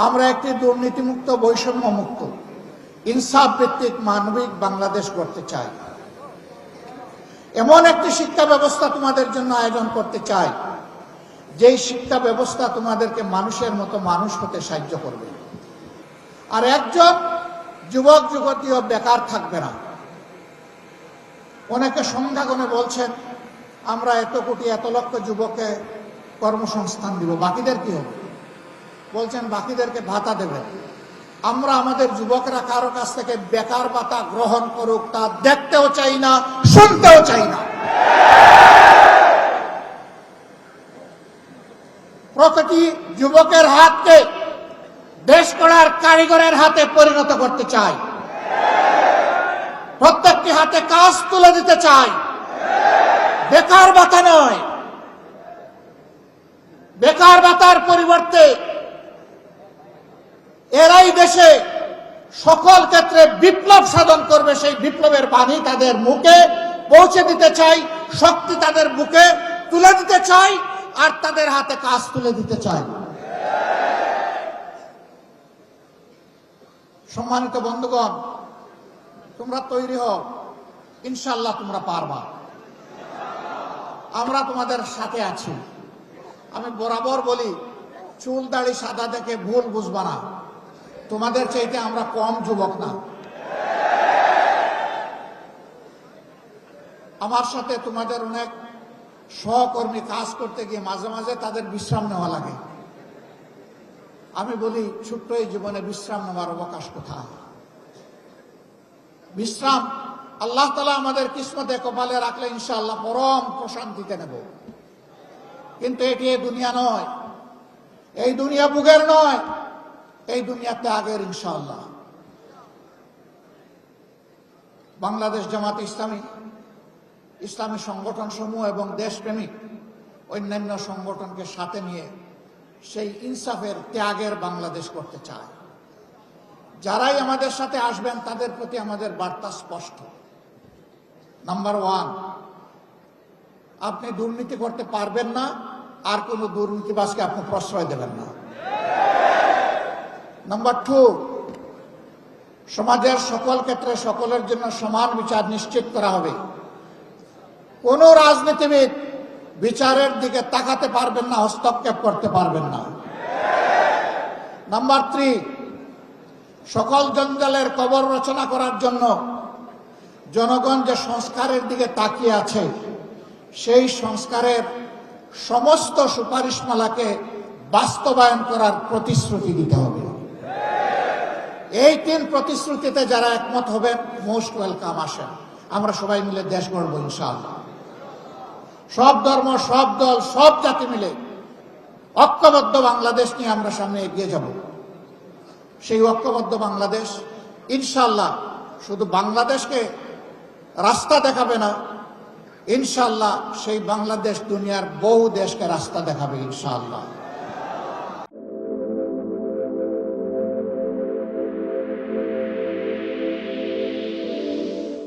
আমরা একটি দুর্নীতিমুক্ত, বৈষম্যমুক্ত, ইনসাফ ভিত্তিক মানবিক বাংলাদেশ করতে চাই। এমন একটি শিক্ষা ব্যবস্থা তোমাদের জন্য আয়োজন করতে চাই, যেই শিক্ষা ব্যবস্থা তোমাদেরকে মানুষের মতো মানুষ হতে সাহায্য করবে। আর একজন যুবক যুবতীও বেকার থাকবে না। অনেকে সংখ্যা গুণে বলছেন আমরা এত কোটি এত লক্ষ যুবককে কর্মসংস্থান দিব, বাকিদের কি হবে? বলছেন বাকিদেরকে ভাতা দেবেন। আমরা আমাদের যুবকরা কারো কাছ থেকে বেকার ভাতা গ্রহণ করুক তা দেখতেও চাই না, শুনতেও চাই না। প্রতিটি যুবকের হাতকে দেশ গড়ার কারিগরের হাতে পরিণত করতে চাই। প্রত্যেকটি হাতে কাজ তুলে দিতে চাই, বেকার ভাতা নয়। বেকার ভাতার পরিবর্তে এরাই দেশে সকল ক্ষেত্রে বিপ্লব সাধন করবে, সেই বিপ্লবের বাণী তাদের মুখে পৌঁছে দিতে চাই, শক্তি তাদের বুকে তুলে দিতে চাই, আর তাদের হাতে কাজ তুলে দিতে চাই। সম্মানিত বন্ধুগণ, তোমরা তৈরি হও, ইনশাআল্লাহ তোমরা পারবা। আমরা তোমাদের সাথে আছি। আমি বরাবর বলি, চুল দাড়ি সাদা দেখে ভুল বুঝবা না, তোমাদের চাইতে আমরা কম যুবক না। আমার সাথে তোমাদের অনেক সহকর্মী কাজ করতে গিয়ে মাঝে মাঝে তাদের বিশ্রাম নেওয়া লাগে। আমি বলি, ছোট্ট এই জীবনে বিশ্রাম নেওয়ার অবকাশ কোথায়? বিশ্রাম আল্লাহ তাআলা আমাদের কিসমতে কপালে রাখলে ইনশাআল্লাহ পরম প্রশান্তিতে নেব। কিন্তু এটি এই দুনিয়া নয়, এই দুনিয়া বুকের নয়, এই দুনিয়া ত্যাগের। ইনশাআল্লাহ বাংলাদেশ জামাত ইসলামী, ইসলামী সংগঠন সমূহ এবং দেশপ্রেমিক অন্যান্য সংগঠনকে সাথে নিয়ে সেই ইনসাফের, ত্যাগের বাংলাদেশ করতে চায়। যারাই আমাদের সাথে আসবেন তাদের প্রতি আমাদের বার্তা স্পষ্ট। নাম্বার 1, আপনি দুর্নীতি করতে পারবেন না, আর কোন দুর্নীতিবাজকে আপনি প্রশ্রয় দেবেন না। নাম্বার 2, সমাজের সকল ক্ষেত্রে সকলের জন্য সমান বিচার নিশ্চিত করা হবে। কোন রাজনীতিবিদ বিচারের দিকে তাকাতে পারবেন না, হস্তক্ষেপ করতে পারবেন না। নাম্বার 3, সকল জঞ্জালের কবর রচনা করার জন্য জনগণ যে সংস্কারের দিকে তাকিয়ে আছে, সেই সংস্কারের সমস্ত সুপারিশমালাকে বাস্তবায়ন করার প্রতিশ্রুতি দিতে হবে। এই 3 প্রতিশ্রুতিতে যারা একমত হবেন, মোস্ট ওয়েলকাম, আসেন, আমরা সবাই মিলে দেশ গড়ব ইনশাআল্লাহ। সব ধর্ম, সব দল, সব জাতি মিলে ঐক্যবদ্ধ বাংলাদেশ নিয়ে আমরা সামনে এগিয়ে যাব। সেই ঐক্যবদ্ধ বাংলাদেশ ইনশাআল্লাহ শুধু বাংলাদেশকে রাস্তা দেখাবে না, ইনশাআল্লাহ সেই বাংলাদেশ দুনিয়ার বহু দেশকে রাস্তা দেখাবে ইনশাআল্লাহ।